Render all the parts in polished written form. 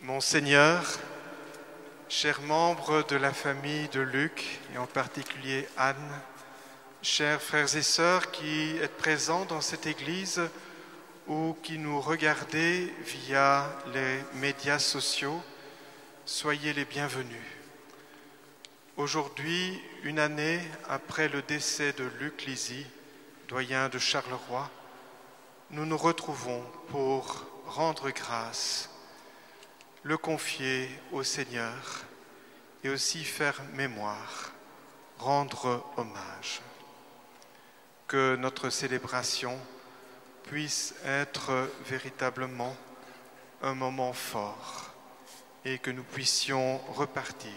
Monseigneur, chers membres de la famille de Luc, et en particulier Anne, chers frères et sœurs qui êtes présents dans cette église ou qui nous regardez via les médias sociaux, soyez les bienvenus. Aujourd'hui, une année après le décès de Luc Lizy, doyen de Charleroi, nous nous retrouvons pour rendre grâce, le confier au Seigneur et aussi faire mémoire, rendre hommage. Que notre célébration puisse être véritablement un moment fort et que nous puissions repartir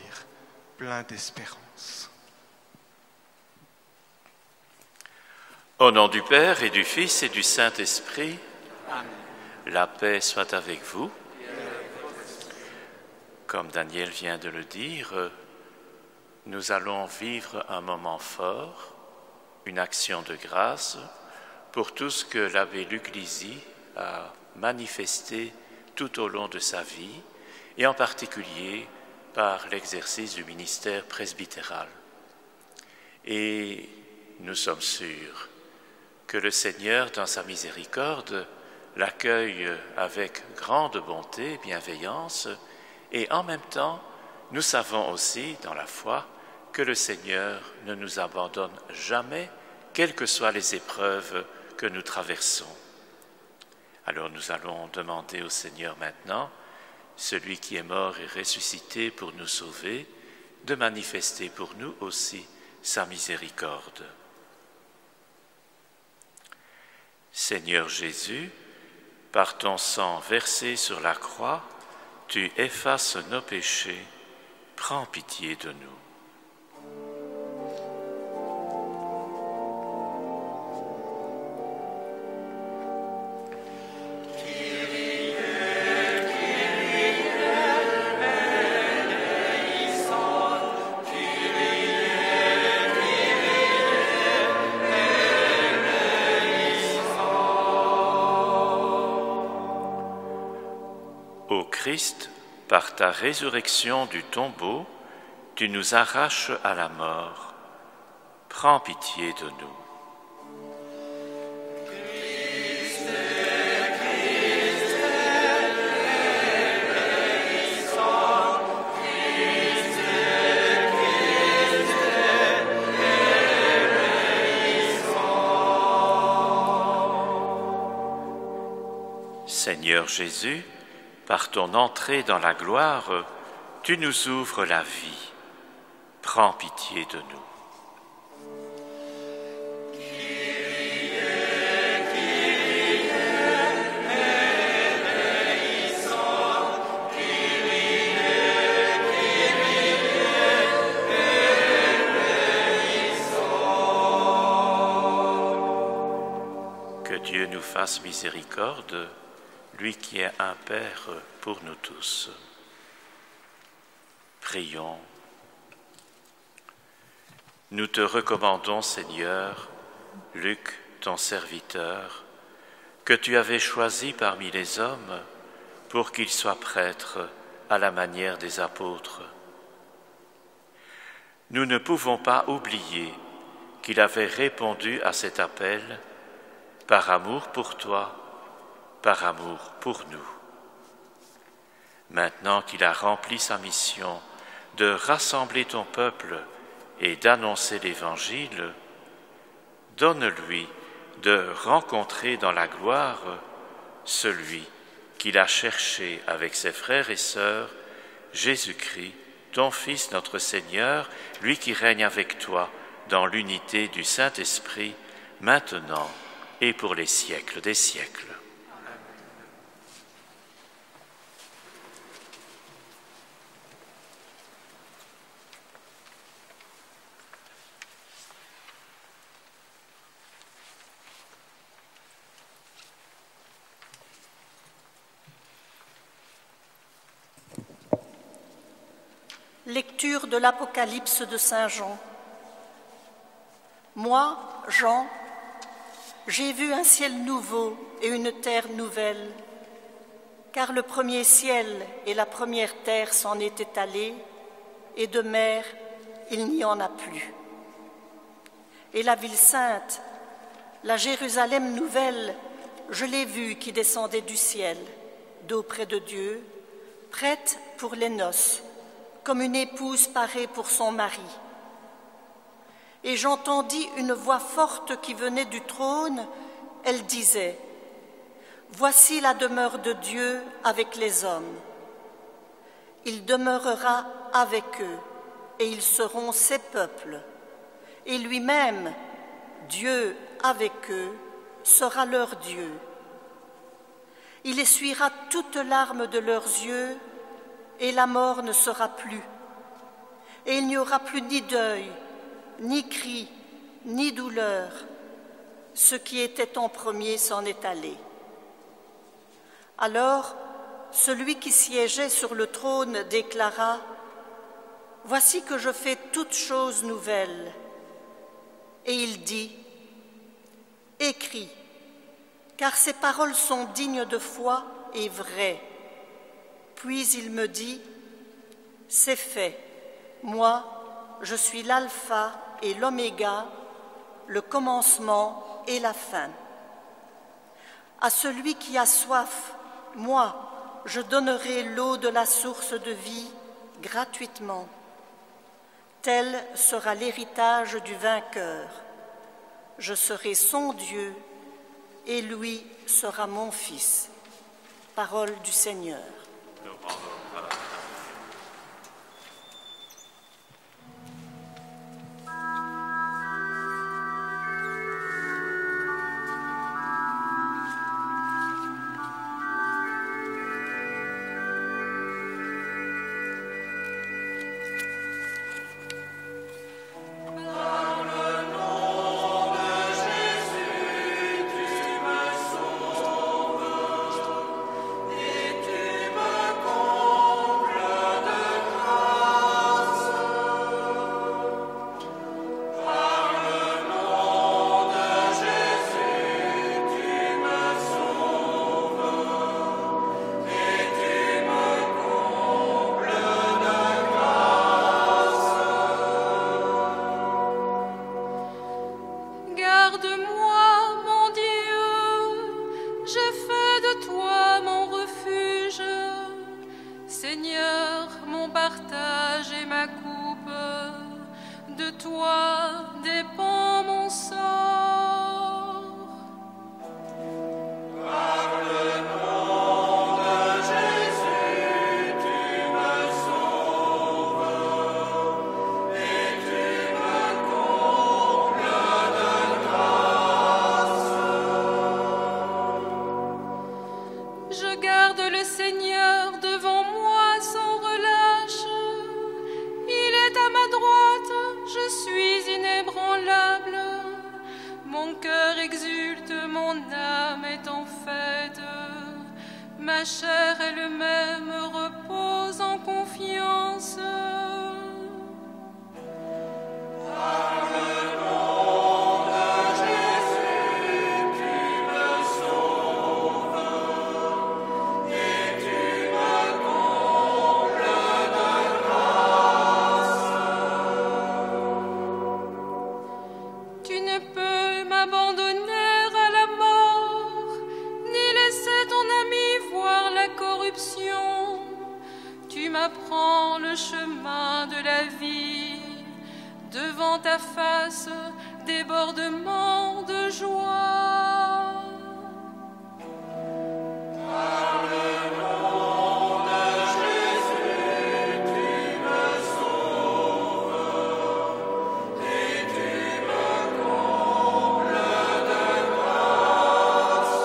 plein d'espérance. Au nom du Père et du Fils et du Saint-Esprit, Amen. La paix soit avec vous. Comme Daniel vient de le dire, nous allons vivre un moment fort, une action de grâce pour tout ce que l'abbé Luc Lizy a manifesté tout au long de sa vie, et en particulier par l'exercice du ministère presbytéral. Et nous sommes sûrs que le Seigneur, dans sa miséricorde, l'accueille avec grande bonté et bienveillance. Et en même temps, nous savons aussi, dans la foi, que le Seigneur ne nous abandonne jamais, quelles que soient les épreuves que nous traversons. Alors nous allons demander au Seigneur maintenant, celui qui est mort et ressuscité pour nous sauver, de manifester pour nous aussi sa miséricorde. Seigneur Jésus, par ton sang versé sur la croix, tu effaces nos péchés, prends pitié de nous. Christ, par ta résurrection du tombeau, tu nous arraches à la mort. Prends pitié de nous. Seigneur Jésus, par ton entrée dans la gloire, tu nous ouvres la vie. Prends pitié de nous. Que Dieu nous fasse miséricorde, lui qui est un Père pour nous tous. Prions. Nous te recommandons, Seigneur, Luc, ton serviteur, que tu avais choisi parmi les hommes pour qu'il soit prêtre à la manière des apôtres. Nous ne pouvons pas oublier qu'il avait répondu à cet appel par amour pour toi, par amour pour nous. Maintenant qu'il a rempli sa mission de rassembler ton peuple et d'annoncer l'Évangile, donne-lui de rencontrer dans la gloire celui qu'il a cherché avec ses frères et sœurs, Jésus-Christ, ton Fils notre Seigneur, lui qui règne avec toi dans l'unité du Saint-Esprit, maintenant et pour les siècles des siècles. Lecture de l'Apocalypse de Saint Jean. Moi, Jean, j'ai vu un ciel nouveau et une terre nouvelle, car le premier ciel et la première terre s'en étaient allés, et de mer il n'y en a plus. Et la ville sainte, la Jérusalem nouvelle, je l'ai vue qui descendait du ciel, d'auprès de Dieu, prête pour les noces, comme une épouse parée pour son mari. Et j'entendis une voix forte qui venait du trône, elle disait, « Voici la demeure de Dieu avec les hommes. Il demeurera avec eux, et ils seront ses peuples. Et lui-même, Dieu avec eux, sera leur Dieu. Il essuiera toute larme de leurs yeux, et la mort ne sera plus. Et il n'y aura plus ni deuil, ni cri, ni douleur. Ce qui était en premier s'en est allé. » Alors, celui qui siégeait sur le trône déclara, « Voici que je fais toutes choses nouvelles. » Et il dit, « Écris, car ces paroles sont dignes de foi et vraies. » Puis il me dit, « C'est fait. Moi, je suis l'alpha et l'oméga, le commencement et la fin. À celui qui a soif, moi, je donnerai l'eau de la source de vie gratuitement. Tel sera l'héritage du vainqueur. Je serai son Dieu et lui sera mon fils. » Parole du Seigneur. Nous rendons grâce. Ma chair elle-même repose en confiance. Prends le chemin de la vie, devant ta face, débordement de joie. Par le nom de Jésus, tu me sauves et tu me combles de grâce.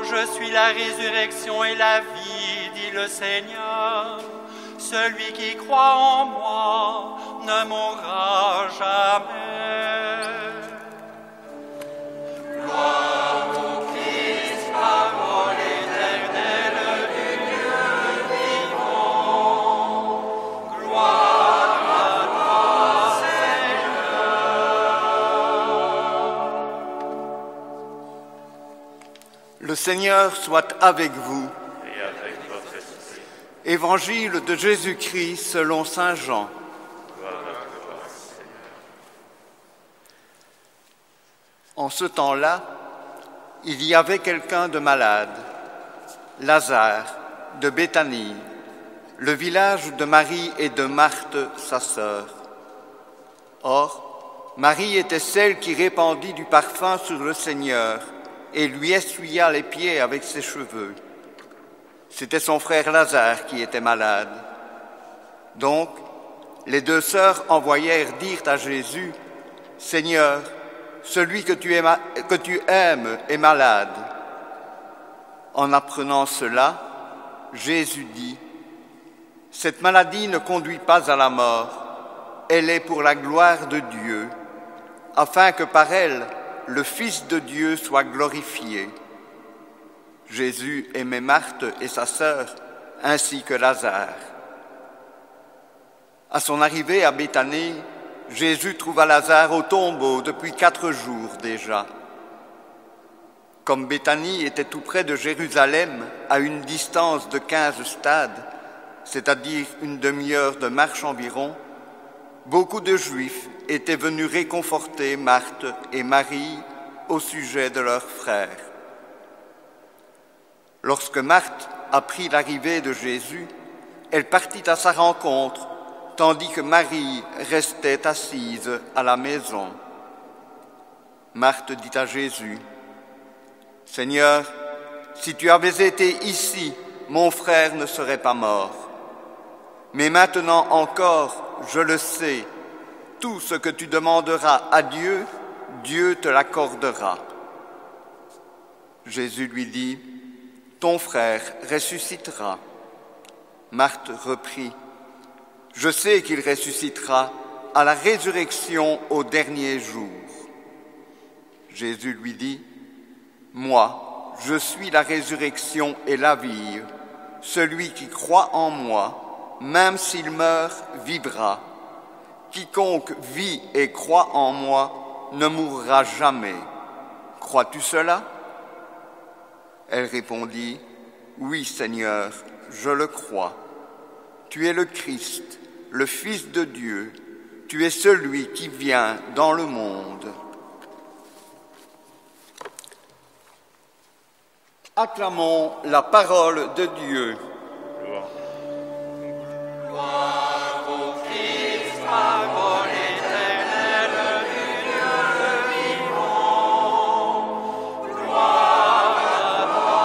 je suis la résurrection et la vie, dit le Seigneur. Celui qui croit en moi ne mourra jamais. Gloire au Christ, parole éternelle du Dieu vivant. Gloire à toi, Seigneur. Le Seigneur soit avec vous. Et avec votre esprit. Évangile de Jésus-Christ selon saint Jean. Gloire à toi, Seigneur. En ce temps-là, il y avait quelqu'un de malade, Lazare, de Béthanie, le village de Marie et de Marthe, sa sœur. Or, Marie était celle qui répandit du parfum sur le Seigneur et lui essuya les pieds avec ses cheveux. C'était son frère Lazare qui était malade. Donc, les deux sœurs envoyèrent dire à Jésus, « Seigneur, celui que tu aimes est malade. » En apprenant cela, Jésus dit, « Cette maladie ne conduit pas à la mort, elle est pour la gloire de Dieu, afin que par elle, le Fils de Dieu soit glorifié. » Jésus aimait Marthe et sa sœur, ainsi que Lazare. À son arrivée à Béthanie, Jésus trouva Lazare au tombeau depuis 4 jours déjà. Comme Béthanie était tout près de Jérusalem, à une distance de 15 stades, c'est-à-dire une demi-heure de marche environ, beaucoup de Juifs étaient venus réconforter Marthe et Marie au sujet de leur frère. Lorsque Marthe apprit l'arrivée de Jésus, elle partit à sa rencontre, tandis que Marie restait assise à la maison. Marthe dit à Jésus, « Seigneur, si tu avais été ici, mon frère ne serait pas mort. Mais maintenant encore, je le sais, tout ce que tu demanderas à Dieu, Dieu te l'accordera. » Jésus lui dit, « Ton frère ressuscitera. » Marthe reprit, « Je sais qu'il ressuscitera à la résurrection au dernier jour. » Jésus lui dit, « Moi, je suis la résurrection et la vie. Celui qui croit en moi, même s'il meurt, vivra. Quiconque vit et croit en moi ne mourra jamais. Crois-tu cela ?» Elle répondit, « Oui, Seigneur, je le crois. Tu es le Christ, le Fils de Dieu. Tu es celui qui vient dans le monde. » Acclamons la parole de Dieu. Gloire au Christ, parole éternelle du Dieu vivant. Gloire à toi,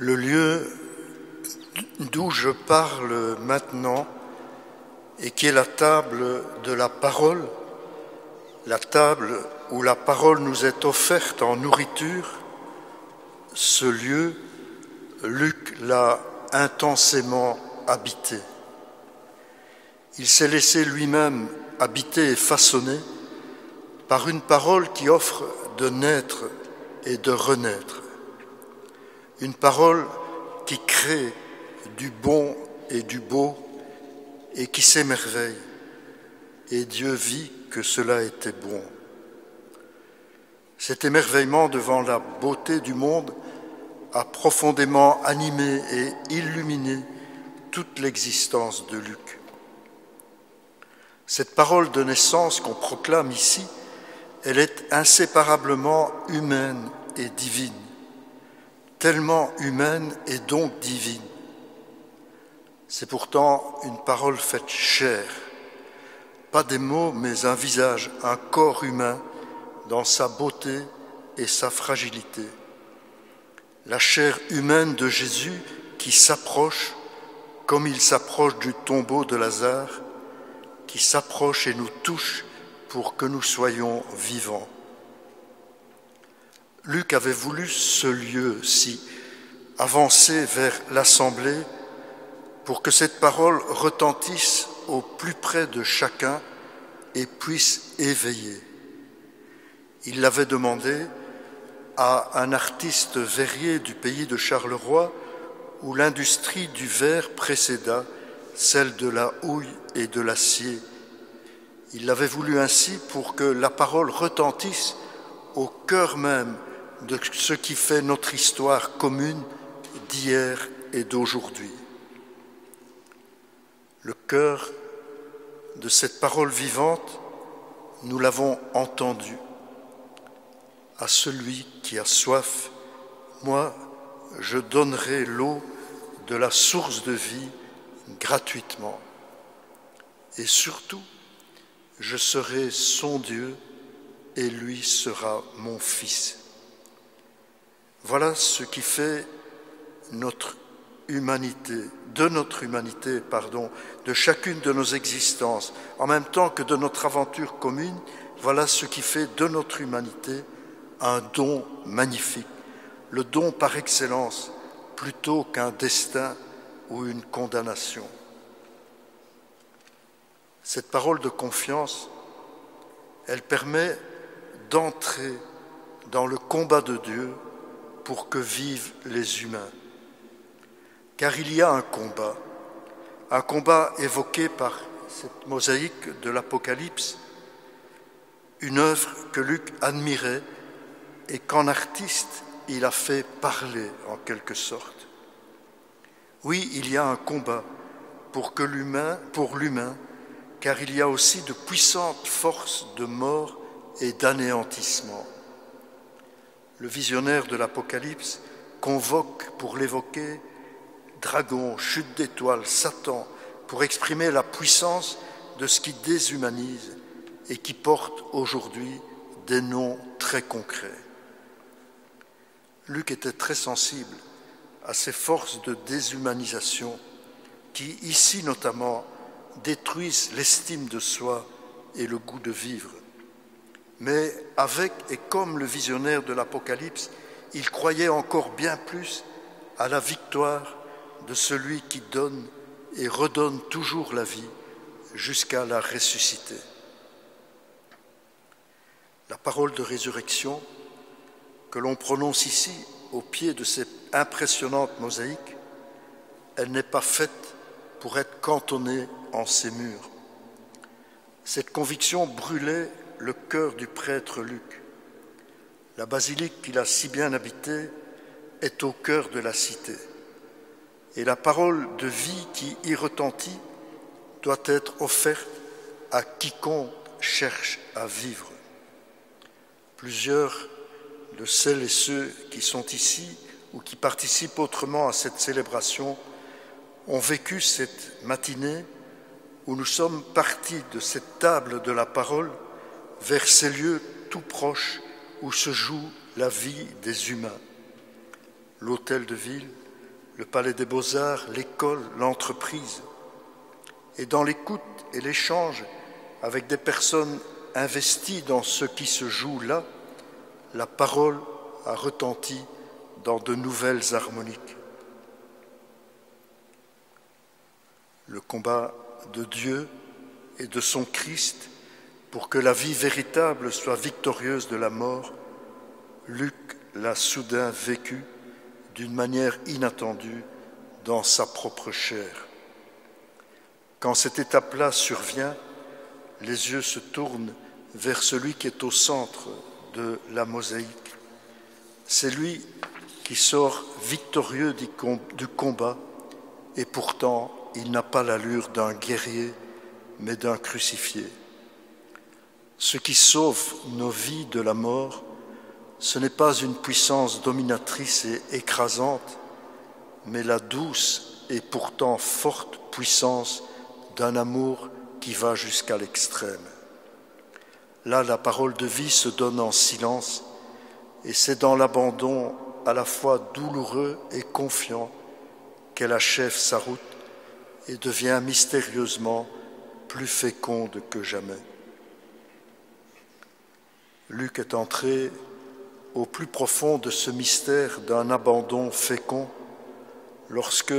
Le lieu d'où je parle maintenant et qui est la table de la parole, la table où la parole nous est offerte en nourriture, ce lieu, Luc l'a intensément habité. Il s'est laissé lui-même habiter et façonner par une parole qui offre de naître et de renaître. Une parole qui crée du bon et du beau et qui s'émerveille. Et Dieu vit que cela était bon. Cet émerveillement devant la beauté du monde a profondément animé et illuminé toute l'existence de Luc. Cette parole de naissance qu'on proclame ici, elle est inséparablement humaine et divine. Tellement humaine et donc divine. C'est pourtant une parole faite chair, pas des mots, mais un visage, un corps humain dans sa beauté et sa fragilité. La chair humaine de Jésus qui s'approche, comme il s'approche du tombeau de Lazare, qui s'approche et nous touche pour que nous soyons vivants. Luc avait voulu ce lieu-ci, avancer vers l'assemblée pour que cette parole retentisse au plus près de chacun et puisse éveiller. Il l'avait demandé à un artiste verrier du pays de Charleroi où l'industrie du verre précéda celle de la houille et de l'acier. Il l'avait voulu ainsi pour que la parole retentisse au cœur même de ce qui fait notre histoire commune d'hier et d'aujourd'hui. Le cœur de cette parole vivante, nous l'avons entendu. À celui qui a soif, moi, je donnerai l'eau de la source de vie gratuitement. Et surtout, je serai son Dieu et lui sera mon fils. Voilà ce qui fait notre humanité, de chacune de nos existences, en même temps que de notre aventure commune, voilà ce qui fait de notre humanité un don magnifique, le don par excellence, plutôt qu'un destin ou une condamnation. Cette parole de confiance, elle permet d'entrer dans le combat de Dieu pour que vivent les humains. Car il y a un combat évoqué par cette mosaïque de l'Apocalypse, une œuvre que Luc admirait et qu'en artiste, il a fait parler en quelque sorte. Oui, il y a un combat pour l'humain, car il y a aussi de puissantes forces de mort et d'anéantissement. Le visionnaire de l'Apocalypse convoque pour l'évoquer dragon, chute d'étoiles, Satan, pour exprimer la puissance de ce qui déshumanise et qui porte aujourd'hui des noms très concrets. Luc était très sensible à ces forces de déshumanisation qui, ici notamment, détruisent l'estime de soi et le goût de vivre. Mais avec et comme le visionnaire de l'Apocalypse, il croyait encore bien plus à la victoire de celui qui donne et redonne toujours la vie jusqu'à la ressusciter. La parole de résurrection que l'on prononce ici au pied de cette impressionnante mosaïque, elle n'est pas faite pour être cantonnée en ces murs. Cette conviction brûlait le cœur du prêtre Luc. La basilique qu'il a si bien habitée est au cœur de la cité. Et la parole de vie qui y retentit doit être offerte à quiconque cherche à vivre. Plusieurs de celles et ceux qui sont ici ou qui participent autrement à cette célébration ont vécu cette matinée où nous sommes partis de cette table de la parole vers ces lieux tout proches où se joue la vie des humains. L'hôtel de ville, le palais des beaux-arts, l'école, l'entreprise. Et dans l'écoute et l'échange avec des personnes investies dans ce qui se joue là, la parole a retenti dans de nouvelles harmoniques. Le combat de Dieu et de son Christ pour que la vie véritable soit victorieuse de la mort, Luc l'a soudain vécu d'une manière inattendue dans sa propre chair. Quand cette étape-là survient, les yeux se tournent vers celui qui est au centre de la mosaïque. C'est lui qui sort victorieux du combat et pourtant il n'a pas l'allure d'un guerrier mais d'un crucifié. Ce qui sauve nos vies de la mort, ce n'est pas une puissance dominatrice et écrasante, mais la douce et pourtant forte puissance d'un amour qui va jusqu'à l'extrême. Là, la parole de vie se donne en silence, et c'est dans l'abandon à la fois douloureux et confiant qu'elle achève sa route et devient mystérieusement plus féconde que jamais. Luc est entré au plus profond de ce mystère d'un abandon fécond lorsque,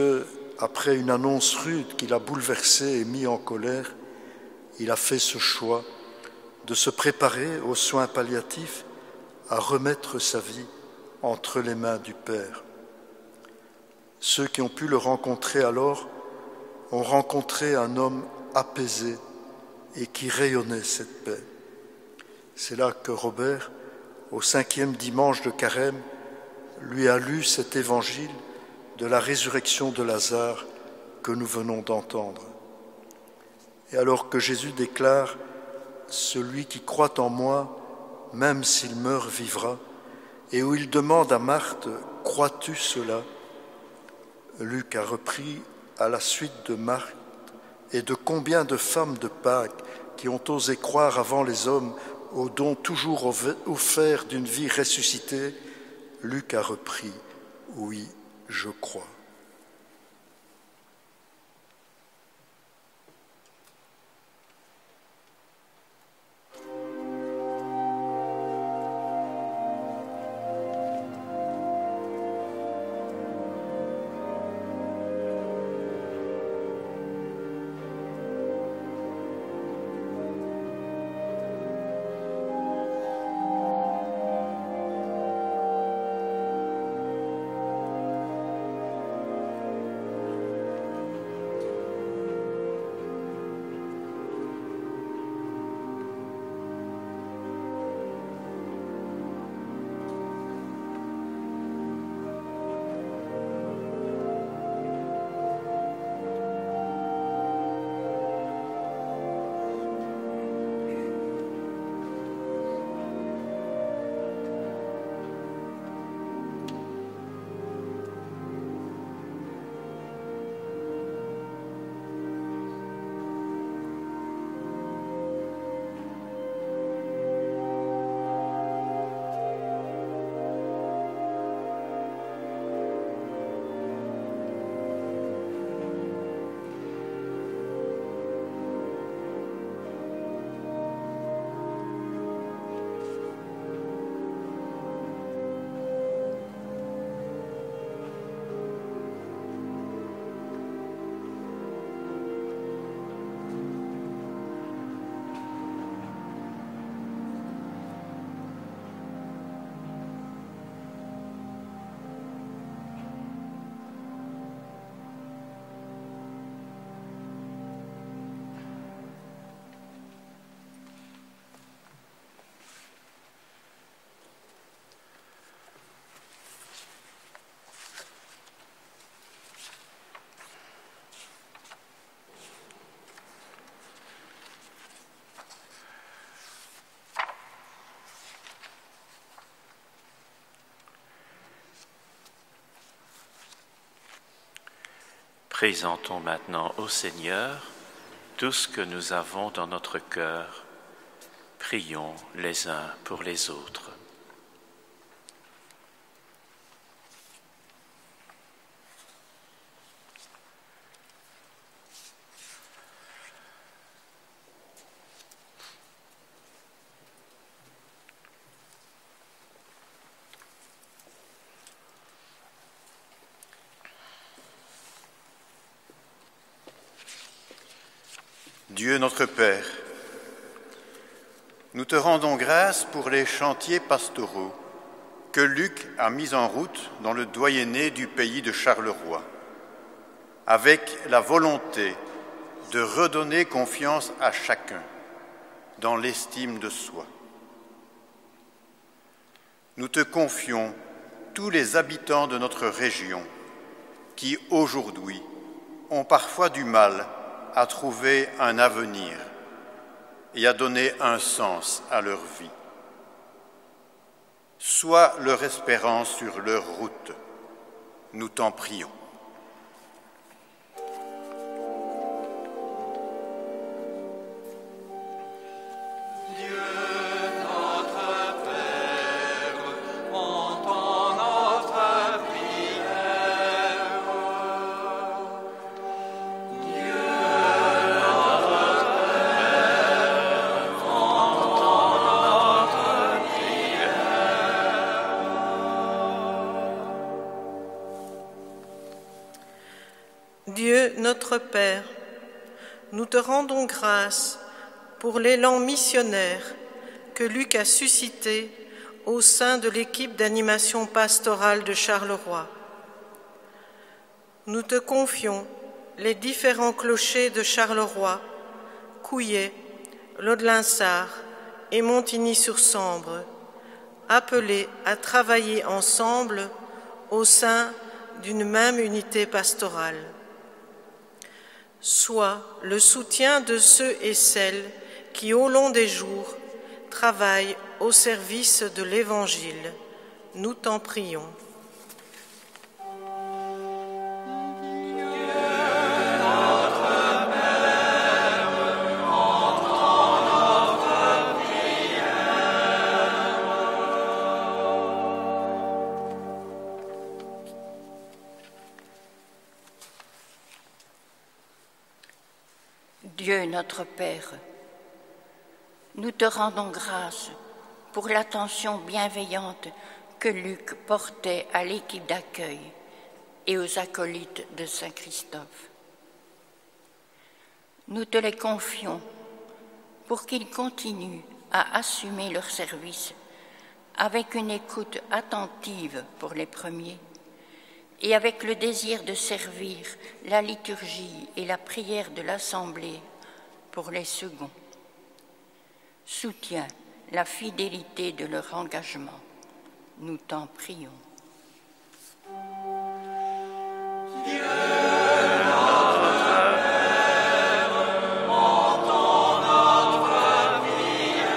après une annonce rude qui l'a bouleversé et mis en colère, il a fait ce choix de se préparer aux soins palliatifs, à remettre sa vie entre les mains du Père. Ceux qui ont pu le rencontrer alors ont rencontré un homme apaisé et qui rayonnait cette paix. C'est là que Robert, au 5e dimanche de Carême, lui a lu cet évangile de la résurrection de Lazare que nous venons d'entendre. Et alors que Jésus déclare « Celui qui croit en moi, même s'il meurt, vivra », et où il demande à Marthe « Crois-tu cela ?» Luc a repris à la suite de Marthe et de combien de femmes de Pâques qui ont osé croire avant les hommes au don toujours offert d'une vie ressuscitée. Luc a repris « Oui, je crois ». Présentons maintenant au Seigneur tout ce que nous avons dans notre cœur. Prions les uns pour les autres. Dieu notre Père, nous te rendons grâce pour les chantiers pastoraux que Luc a mis en route dans le doyenné du pays de Charleroi, avec la volonté de redonner confiance à chacun dans l'estime de soi. Nous te confions tous les habitants de notre région qui, aujourd'hui, ont parfois du mal à trouver un avenir et à donner un sens à leur vie. Sois leur espérance sur leur route, nous t'en prions. notre Père, nous te rendons grâce pour l'élan missionnaire que Luc a suscité au sein de l'équipe d'animation pastorale de Charleroi. Nous te confions les différents clochers de Charleroi, Couillet, Laudelinsart et Montigny-sur-Sambre, appelés à travailler ensemble au sein d'une même unité pastorale. Sois le soutien de ceux et celles qui, au long des jours, travaillent au service de l'Évangile. Nous t'en prions. Dieu notre Père, nous te rendons grâce pour l'attention bienveillante que Luc portait à l'équipe d'accueil et aux acolytes de Saint-Christophe. Nous te les confions pour qu'ils continuent à assumer leur service avec une écoute attentive pour les premiers et avec le désir de servir la liturgie et la prière de l'Assemblée pour les seconds. Soutiens la fidélité de leur engagement. Nous t'en prions. Dieu notre Père, entends notre prière.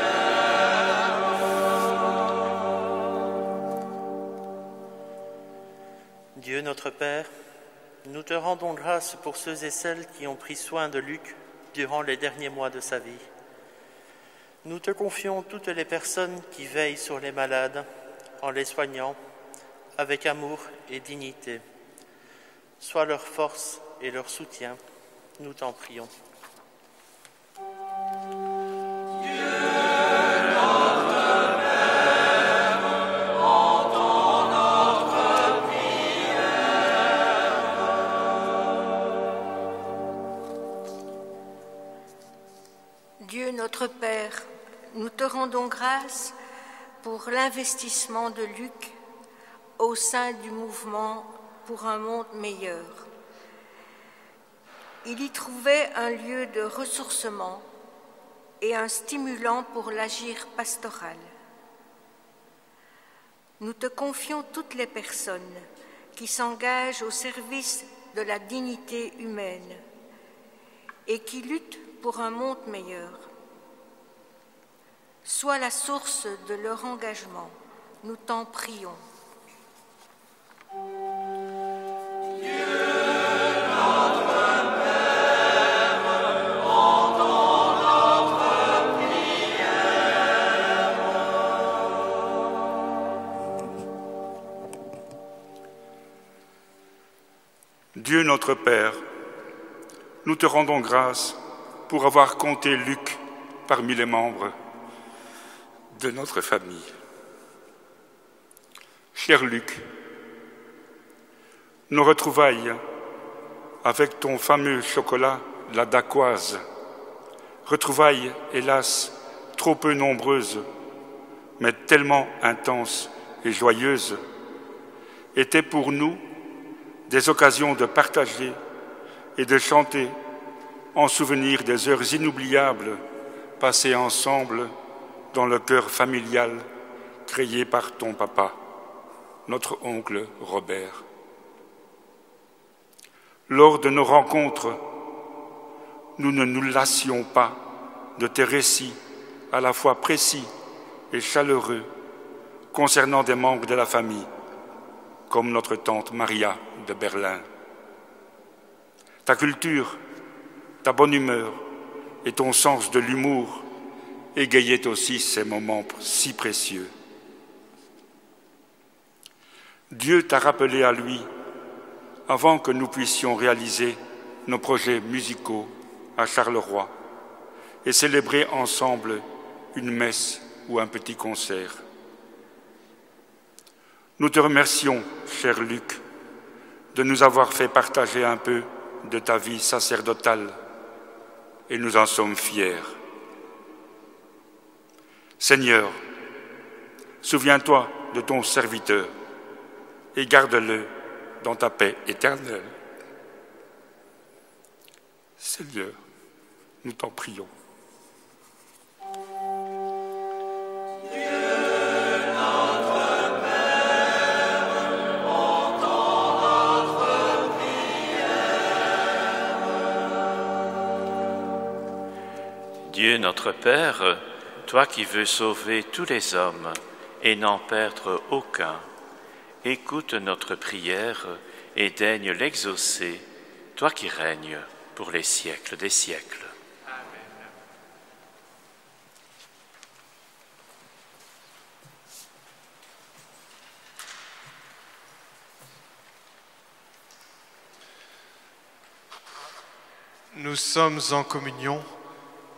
Dieu notre Père, nous te rendons grâce pour ceux et celles qui ont pris soin de Luc durant les derniers mois de sa vie. Nous te confions toutes les personnes qui veillent sur les malades en les soignant avec amour et dignité. Sois leur force et leur soutien, nous t'en prions. Dieu notre Père, nous te rendons grâce pour l'investissement de Luc au sein du mouvement pour un monde meilleur. Il y trouvait un lieu de ressourcement et un stimulant pour l'agir pastoral. Nous te confions toutes les personnes qui s'engagent au service de la dignité humaine et qui luttent pour un monde meilleur. Sois la source de leur engagement, nous t'en prions. Dieu notre Père, entends notre prière. Dieu notre Père, nous te rendons grâce pour avoir compté Luc parmi les membres de notre famille. Cher Luc, nos retrouvailles avec ton fameux chocolat, la dacquoise, retrouvailles hélas trop peu nombreuses, mais tellement intenses et joyeuses, étaient pour nous des occasions de partager et de chanter en souvenir des heures inoubliables passées ensemble dans le cœur familial créé par ton papa, notre oncle Robert. Lors de nos rencontres, nous ne nous lassions pas de tes récits à la fois précis et chaleureux concernant des membres de la famille, comme notre tante Maria de Berlin. Ta culture, ta bonne humeur et ton sens de l'humour égayaient aussi ces moments si précieux. Dieu t'a rappelé à lui avant que nous puissions réaliser nos projets musicaux à Charleroi et célébrer ensemble une messe ou un petit concert. Nous te remercions, cher Luc, de nous avoir fait partager un peu de ta vie sacerdotale et nous en sommes fiers. Seigneur, souviens-toi de ton serviteur et garde-le dans ta paix éternelle. Seigneur, nous t'en prions. Dieu notre Père, toi qui veux sauver tous les hommes et n'en perdre aucun, écoute notre prière et daigne l'exaucer, toi qui règnes pour les siècles des siècles. Amen. Nous sommes en communion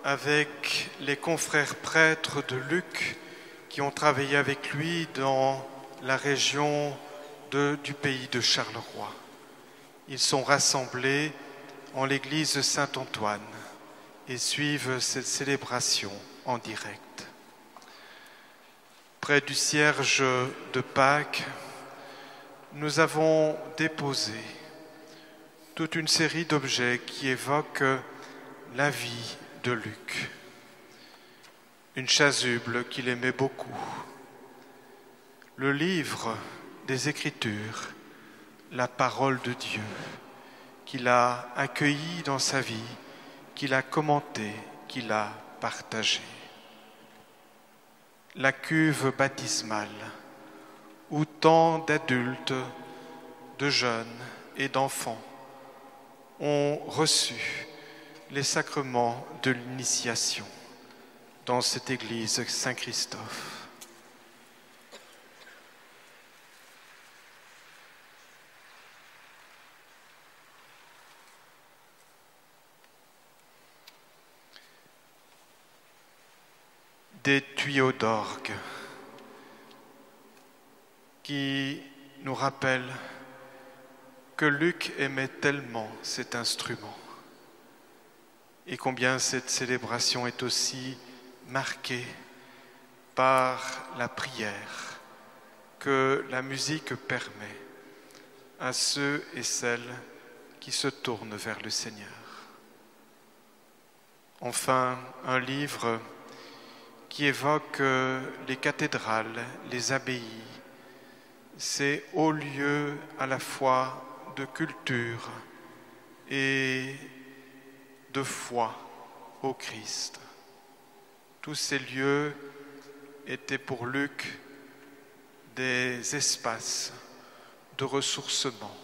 avec les confrères prêtres de Luc qui ont travaillé avec lui dans la région du pays de Charleroi. Ils sont rassemblés en l'église Saint-Antoine et suivent cette célébration en direct. Près du cierge de Pâques, nous avons déposé toute une série d'objets qui évoquent la vie de Luc. Une chasuble qu'il aimait beaucoup, le livre des Écritures, la parole de Dieu, qu'il a accueilli dans sa vie, qu'il a commenté, qu'il a partagé. La cuve baptismale, où tant d'adultes, de jeunes et d'enfants ont reçu les sacrements de l'initiation dans cette église Saint-Christophe. Des tuyaux d'orgue qui nous rappellent que Luc aimait tellement cet instrument et combien cette célébration est aussi marquée par la prière que la musique permet à ceux et celles qui se tournent vers le Seigneur. Enfin, un livre qui évoque les cathédrales, les abbayes, ces hauts lieux à la fois de culture et de foi au Christ. Tous ces lieux étaient pour Luc des espaces de ressourcement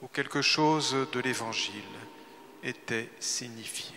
où quelque chose de l'Évangile était signifié.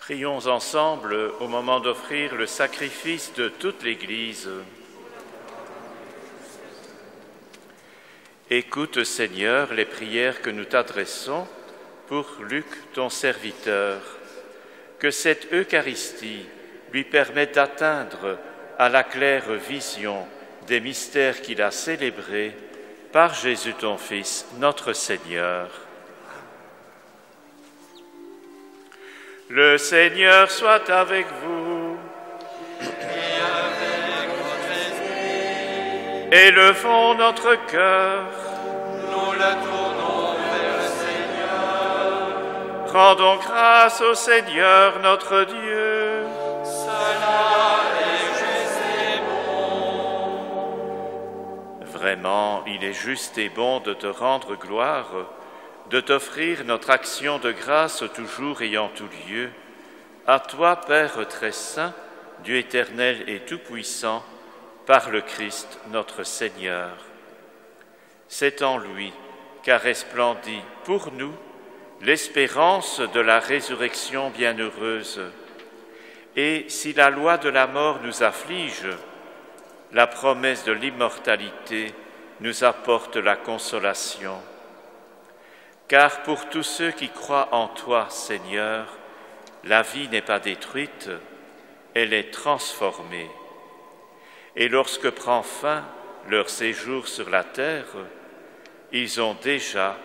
Prions ensemble au moment d'offrir le sacrifice de toute l'Église. Écoute, Seigneur, les prières que nous t'adressons pour Luc, ton serviteur. Que cette Eucharistie lui permette d'atteindre à la claire vision des mystères qu'il a célébrés par Jésus ton Fils, notre Seigneur. Le Seigneur soit avec vous. Et avec votre esprit. Élevons notre cœur. Nous le tournons vers le Seigneur. Rendons grâce au Seigneur notre Dieu. Cela est juste et bon. Vraiment, il est juste et bon de te rendre gloire, de t'offrir notre action de grâce toujours et en tout lieu. À toi, Père très saint, Dieu éternel et tout-puissant, par le Christ notre Seigneur. C'est en lui qu'a resplendie pour nous l'espérance de la résurrection bienheureuse. Et si la loi de la mort nous afflige, la promesse de l'immortalité nous apporte la consolation. Car pour tous ceux qui croient en toi, Seigneur, la vie n'est pas détruite, elle est transformée. Et lorsque prend fin leur séjour sur la terre, ils ont déjà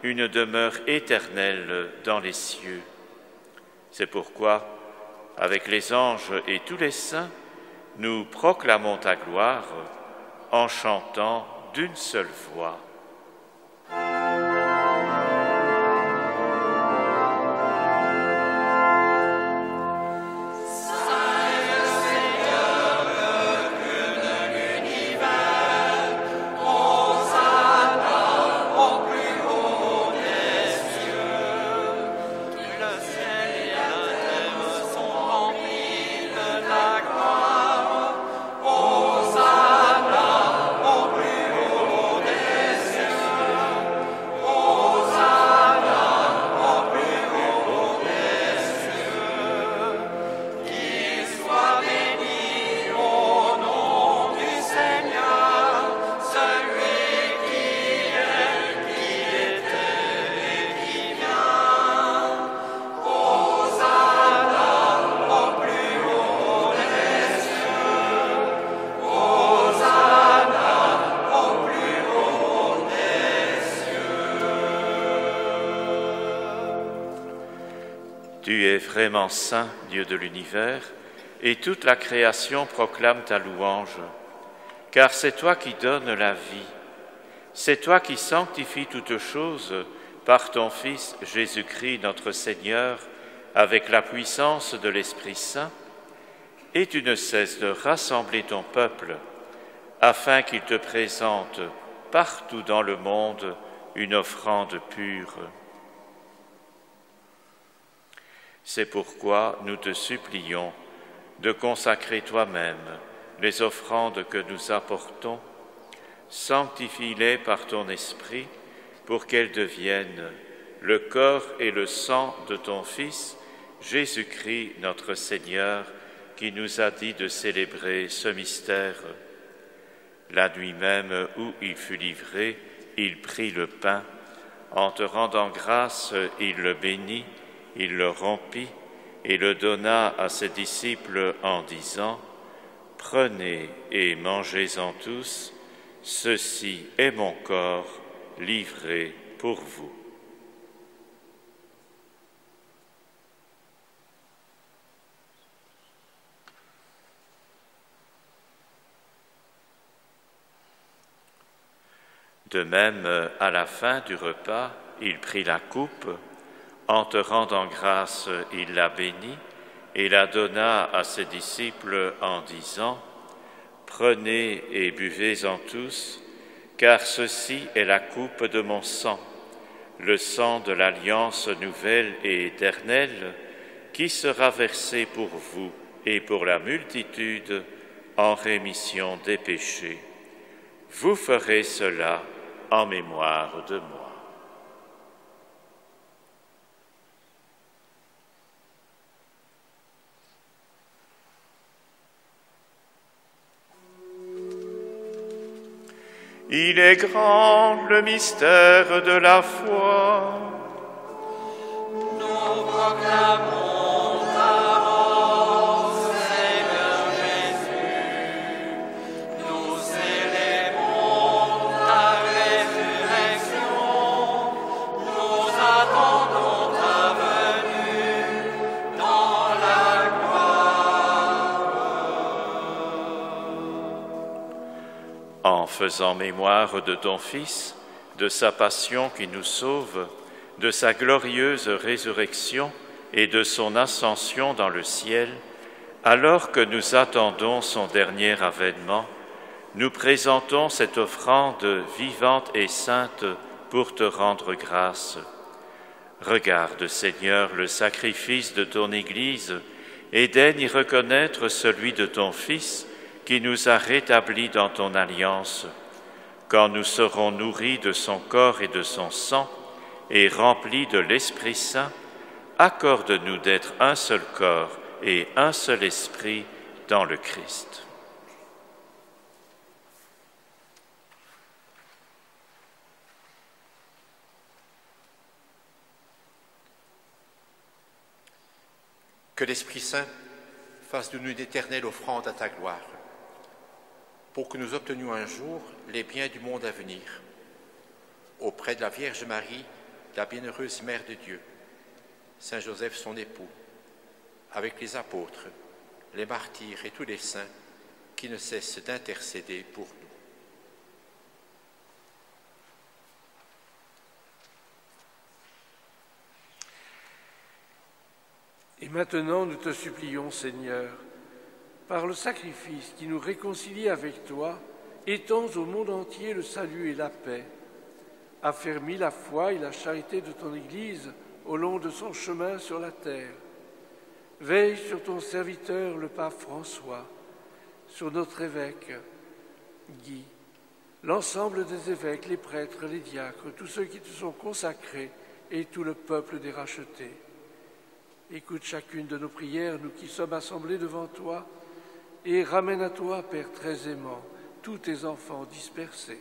une demeure éternelle dans les cieux. C'est pourquoi, avec les anges et tous les saints, nous proclamons ta gloire en chantant d'une seule voix. Tu es vraiment saint, Dieu de l'univers, et toute la création proclame ta louange, car c'est toi qui donnes la vie, c'est toi qui sanctifies toutes choses par ton Fils Jésus-Christ notre Seigneur, avec la puissance de l'Esprit Saint, et tu ne cesses de rassembler ton peuple, afin qu'il te présente partout dans le monde une offrande pure. C'est pourquoi nous te supplions de consacrer toi-même les offrandes que nous apportons, sanctifie-les par ton esprit pour qu'elles deviennent le corps et le sang de ton Fils, Jésus-Christ notre Seigneur, qui nous a dit de célébrer ce mystère. La nuit même où il fut livré, il prit le pain. En te rendant grâce, il le bénit, il le rompit et le donna à ses disciples en disant : « Prenez et mangez-en tous, ceci est mon corps livré pour vous. » De même, à la fin du repas, il prit la coupe. En te rendant grâce, il la bénit et la donna à ses disciples en disant : « Prenez et buvez-en tous, car ceci est la coupe de mon sang, le sang de l'alliance nouvelle et éternelle, qui sera versé pour vous et pour la multitude en rémission des péchés. Vous ferez cela en mémoire de moi. » Il est grand le mystère de la foi. Nous proclamons ta mort, Seigneur Jésus. Nous célébrons ta résurrection. Nous attendons ta venue dans la gloire. En faisant mémoire de ton Fils, de sa passion qui nous sauve, de sa glorieuse résurrection et de son ascension dans le ciel, alors que nous attendons son dernier avènement, nous présentons cette offrande vivante et sainte pour te rendre grâce. Regarde, Seigneur, le sacrifice de ton Église et daigne y reconnaître celui de ton Fils qui nous a rétablis dans ton alliance. Quand nous serons nourris de son corps et de son sang, et remplis de l'Esprit Saint, accorde-nous d'être un seul corps et un seul esprit dans le Christ. Que l'Esprit Saint fasse de nous une éternelle offrande à ta gloire, pour que nous obtenions un jour les biens du monde à venir, auprès de la Vierge Marie, la bienheureuse Mère de Dieu, Saint Joseph son époux, avec les apôtres, les martyrs et tous les saints qui ne cessent d'intercéder pour nous. Et maintenant, nous te supplions, Seigneur, par le sacrifice qui nous réconcilie avec toi, étends au monde entier le salut et la paix. Affermis la foi et la charité de ton Église au long de son chemin sur la terre. Veille sur ton serviteur, le pape François, sur notre évêque Guy, l'ensemble des évêques, les prêtres, les diacres, tous ceux qui te sont consacrés et tout le peuple des rachetés. Écoute chacune de nos prières, nous qui sommes assemblés devant toi, et ramène à toi, Père très aimant, tous tes enfants dispersés.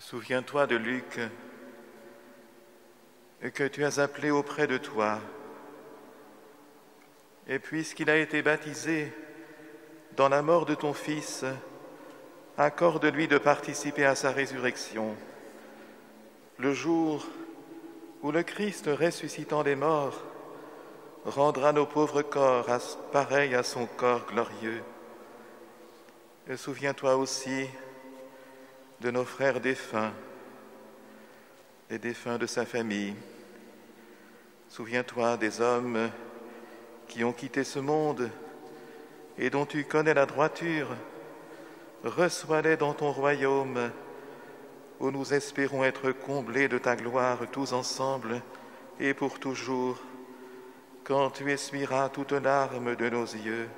Souviens-toi de Luc, que tu as appelé auprès de toi. Et puisqu'il a été baptisé dans la mort de ton Fils, accorde-lui de participer à sa résurrection. Le jour où le Christ, ressuscitant des morts, rendra nos pauvres corps pareils à son corps glorieux. Et souviens-toi aussi de nos frères défunts, des défunts de sa famille. Souviens-toi des hommes qui ont quitté ce monde et dont tu connais la droiture. Reçois-les dans ton royaume, où nous espérons être comblés de ta gloire tous ensemble et pour toujours, quand tu essuieras toute larme de nos yeux.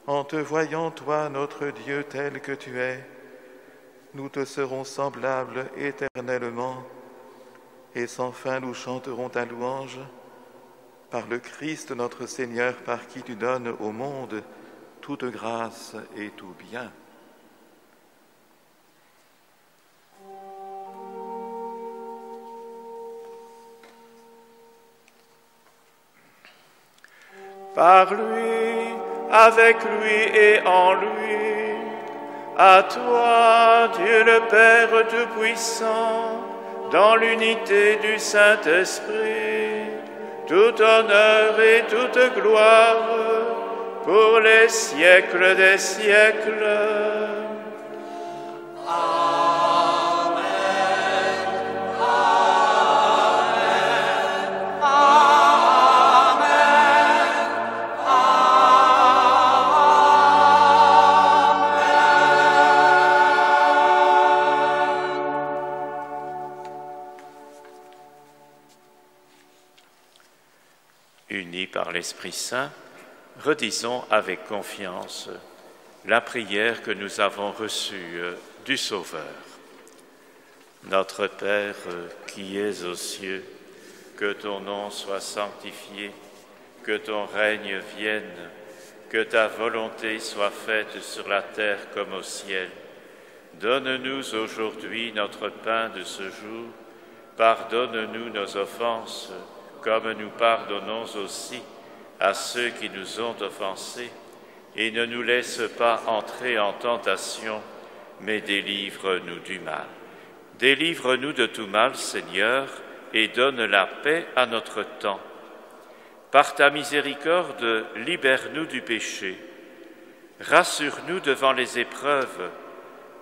En te voyant, toi, notre Dieu, tel que tu es, nous te serons semblables éternellement, et sans fin nous chanterons ta louange, par le Christ notre Seigneur, par qui tu donnes au monde toute grâce et tout bien. Par lui, avec lui et en lui, à toi, Dieu le Père Tout-Puissant, dans l'unité du Saint-Esprit, tout honneur et toute gloire pour les siècles des siècles. Unis par l'Esprit Saint, redisons avec confiance la prière que nous avons reçue du Sauveur. Notre Père qui es aux cieux, que ton nom soit sanctifié, que ton règne vienne, que ta volonté soit faite sur la terre comme au ciel. Donne-nous aujourd'hui notre pain de ce jour. Pardonne-nous nos offenses, comme nous pardonnons aussi à ceux qui nous ont offensés. Et ne nous laisse pas entrer en tentation, mais délivre-nous du mal. Délivre-nous de tout mal, Seigneur, et donne la paix à notre temps. Par ta miséricorde, libère-nous du péché. Rassure-nous devant les épreuves,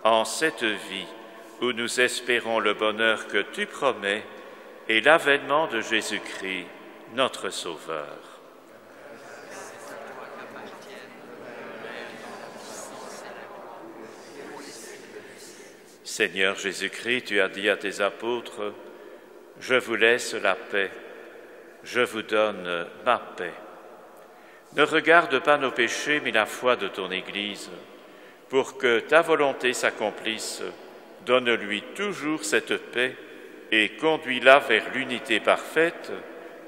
en cette vie où nous espérons le bonheur que tu promets et l'avènement de Jésus-Christ, notre Sauveur. Seigneur Jésus-Christ, tu as dit à tes apôtres, « Je vous laisse la paix, je vous donne ma paix. » Ne regarde pas nos péchés, mais la foi de ton Église. Pour que ta volonté s'accomplisse, donne-lui toujours cette paix et conduis-la vers l'unité parfaite,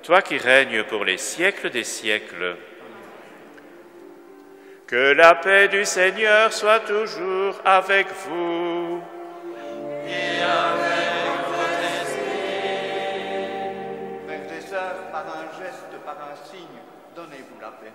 toi qui règnes pour les siècles des siècles. Que la paix du Seigneur soit toujours avec vous. Et avec votre esprit. Frères et sœurs, par un geste, par un signe, donnez-vous la paix.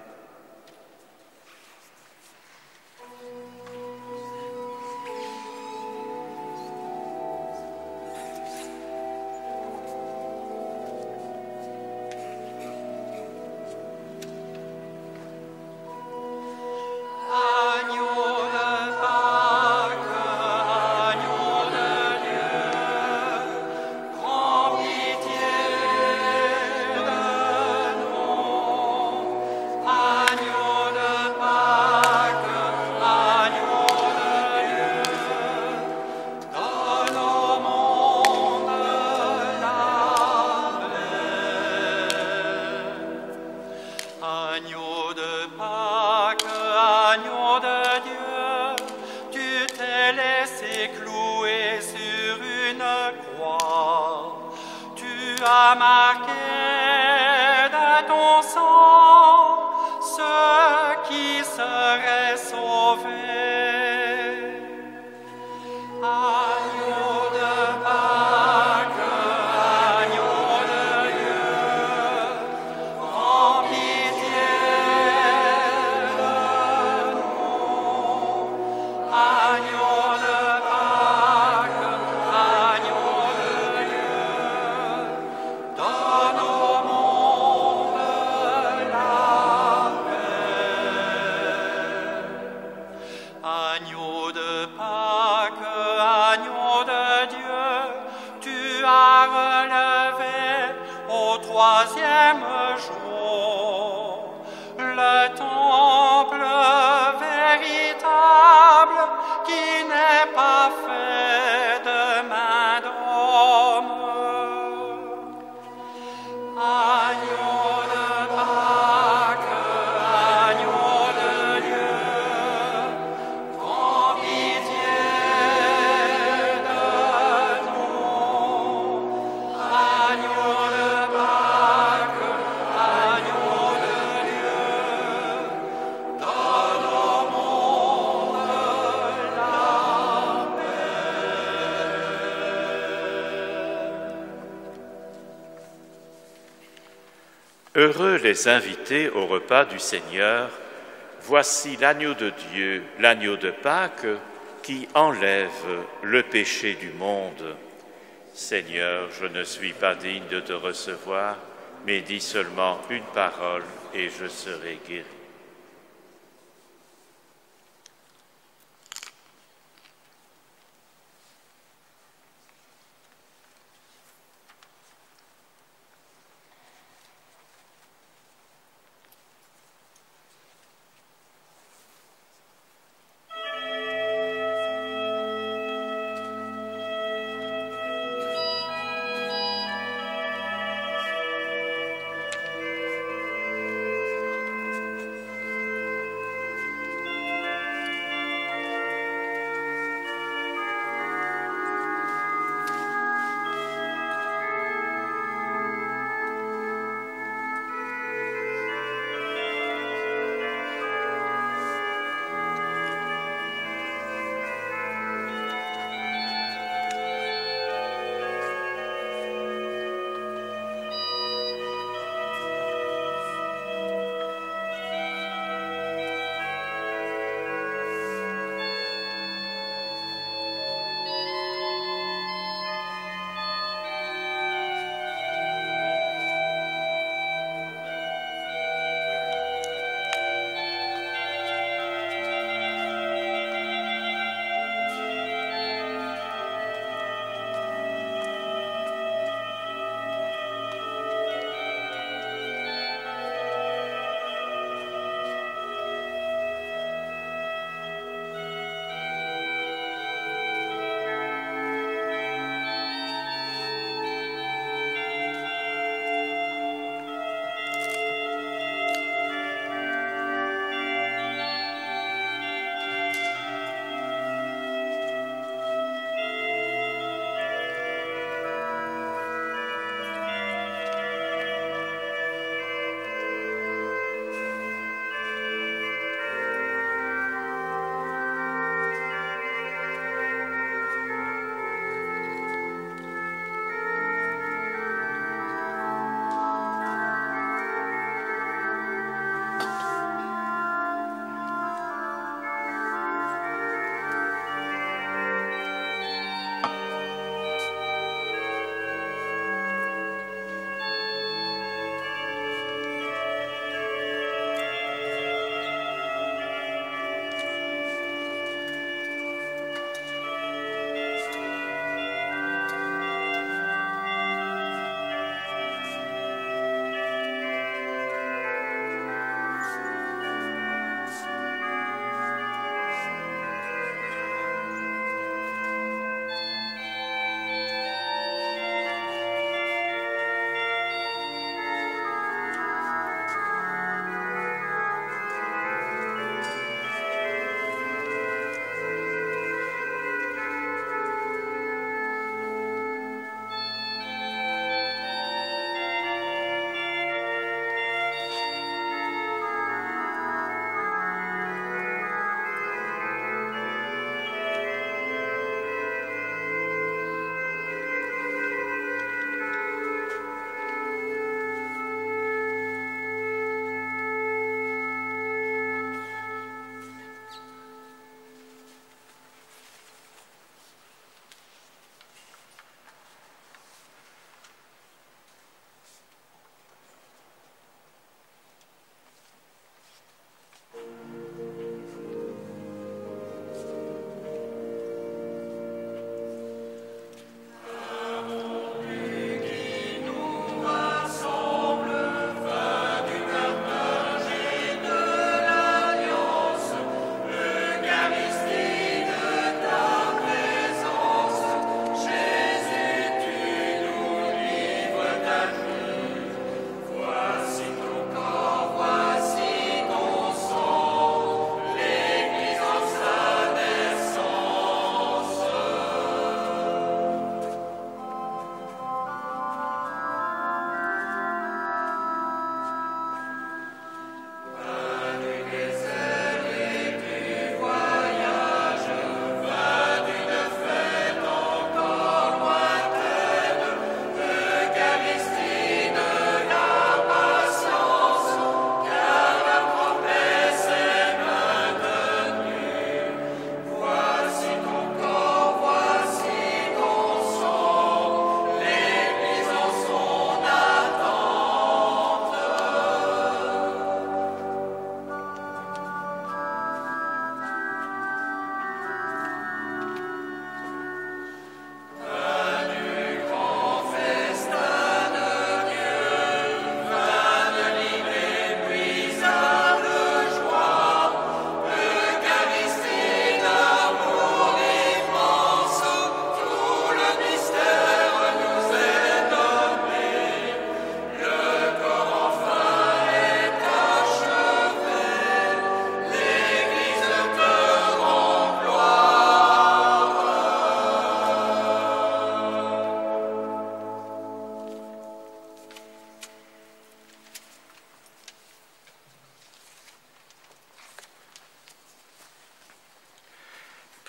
Heureux les invités au repas du Seigneur. Voici l'agneau de Dieu, l'agneau de Pâques, qui enlève le péché du monde. Seigneur, je ne suis pas digne de te recevoir, mais dis seulement une parole et je serai guéri.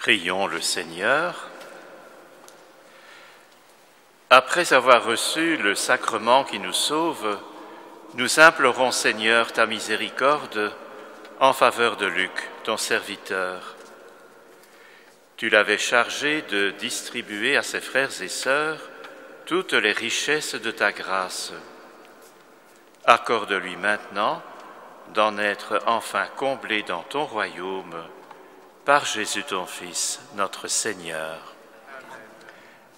Prions le Seigneur. Après avoir reçu le sacrement qui nous sauve, nous implorons, Seigneur, ta miséricorde en faveur de Luc, ton serviteur. Tu l'avais chargé de distribuer à ses frères et sœurs toutes les richesses de ta grâce. Accorde-lui maintenant d'en être enfin comblé dans ton royaume, par Jésus ton Fils, notre Seigneur.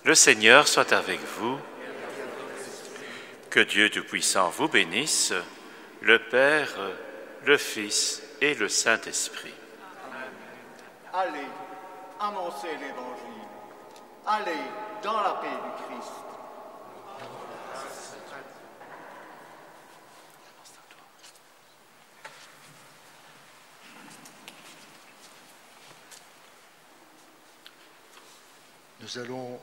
Le Seigneur soit avec vous. Que Dieu Tout-Puissant vous bénisse, le Père, le Fils et le Saint-Esprit. Allez, annoncez l'Évangile. Allez dans la paix du Christ. Nous allons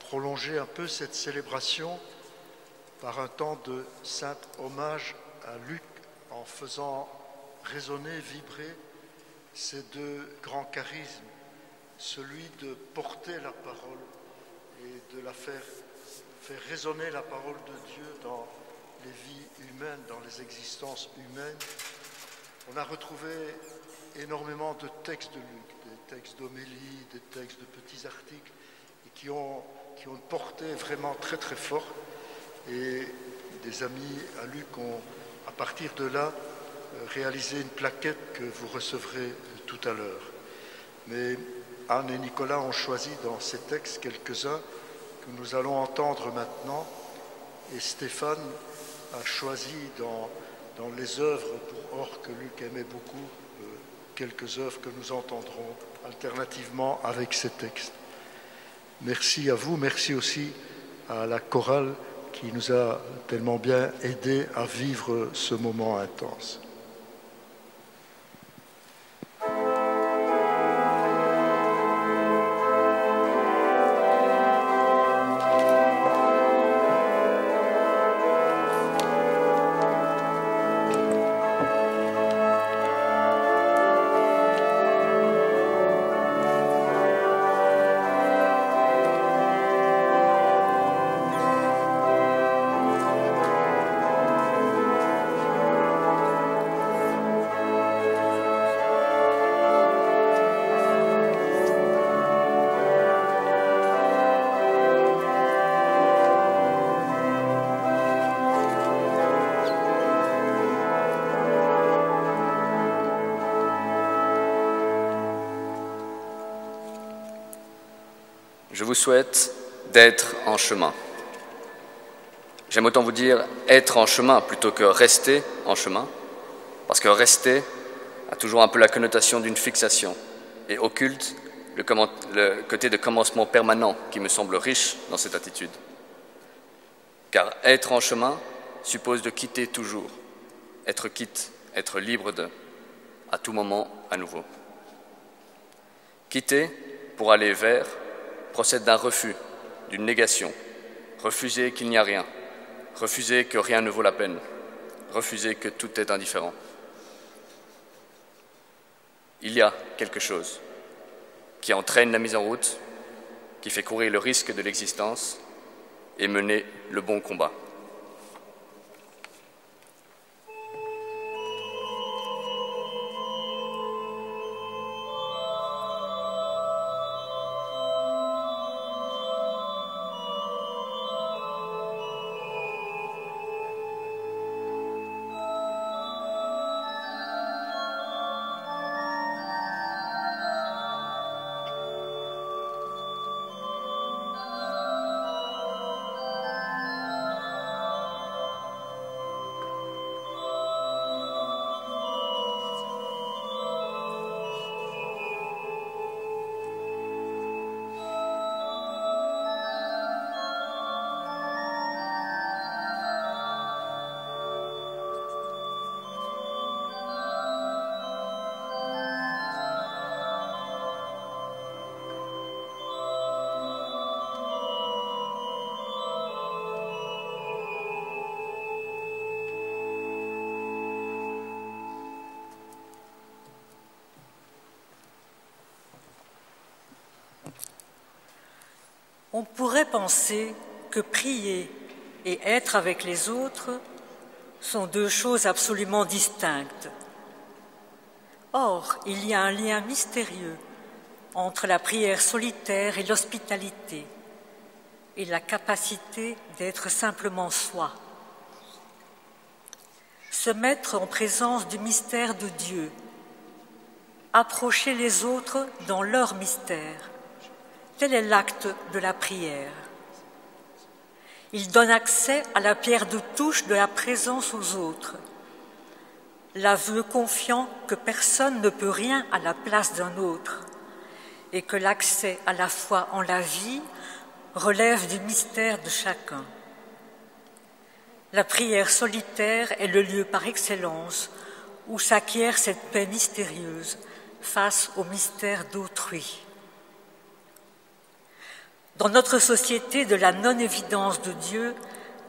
prolonger un peu cette célébration par un temps de saint hommage à Luc en faisant résonner, vibrer ces deux grands charismes, celui de porter la parole et de la faire résonner la parole de Dieu dans les vies humaines, dans les existences humaines. On a retrouvé énormément de textes de Luc, des textes d'homélie, des textes de petits articles, et qui ont une portée vraiment très très forte. Et des amis à Luc ont, à partir de là, réalisé une plaquette que vous recevrez tout à l'heure. Mais Anne et Nicolas ont choisi dans ces textes quelques-uns que nous allons entendre maintenant, et Stéphane a choisi dans les œuvres pour orgue que Luc aimait beaucoup, quelques œuvres que nous entendrons alternativement avec ces textes. Merci à vous, merci aussi à la chorale qui nous a tellement bien aidés à vivre ce moment intense. Je vous souhaite d'être en chemin. J'aime autant vous dire être en chemin plutôt que rester en chemin, parce que rester a toujours un peu la connotation d'une fixation et occulte le côté de commencement permanent qui me semble riche dans cette attitude. Car être en chemin suppose de quitter toujours, être quitte, être libre de, à tout moment à nouveau. Quitter pour aller vers procède d'un refus, d'une négation, refuser qu'il n'y a rien, refuser que rien ne vaut la peine, refuser que tout est indifférent. Il y a quelque chose qui entraîne la mise en route, qui fait courir le risque de l'existence et mener le bon combat. On pourrait penser que prier et être avec les autres sont deux choses absolument distinctes. Or, il y a un lien mystérieux entre la prière solitaire et l'hospitalité et la capacité d'être simplement soi. Se mettre en présence du mystère de Dieu, approcher les autres dans leur mystère, tel est l'acte de la prière. Il donne accès à la pierre de touche de la présence aux autres, l'aveu confiant que personne ne peut rien à la place d'un autre et que l'accès à la foi en la vie relève du mystère de chacun. La prière solitaire est le lieu par excellence où s'acquiert cette paix mystérieuse face au mystère d'autrui. Dans notre société de la non-évidence de Dieu,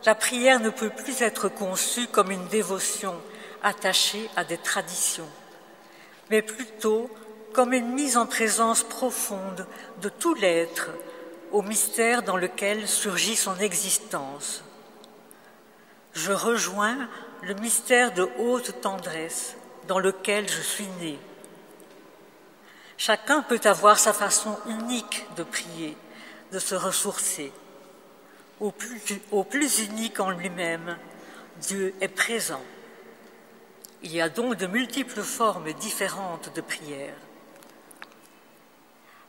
la prière ne peut plus être conçue comme une dévotion attachée à des traditions, mais plutôt comme une mise en présence profonde de tout l'être au mystère dans lequel surgit son existence. Je rejoins le mystère de haute tendresse dans lequel je suis né. Chacun peut avoir sa façon unique de prier, de se ressourcer. Au plus unique en lui-même, Dieu est présent. Il y a donc de multiples formes différentes de prière.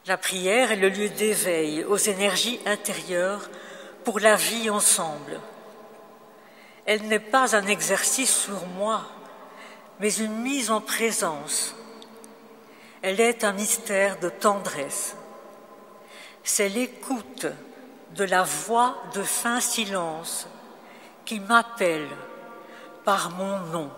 La prière est le lieu d'éveil aux énergies intérieures pour la vie ensemble. Elle n'est pas un exercice sur moi, mais une mise en présence. Elle est un mystère de tendresse. C'est l'écoute de la voix de fin silence qui m'appelle par mon nom.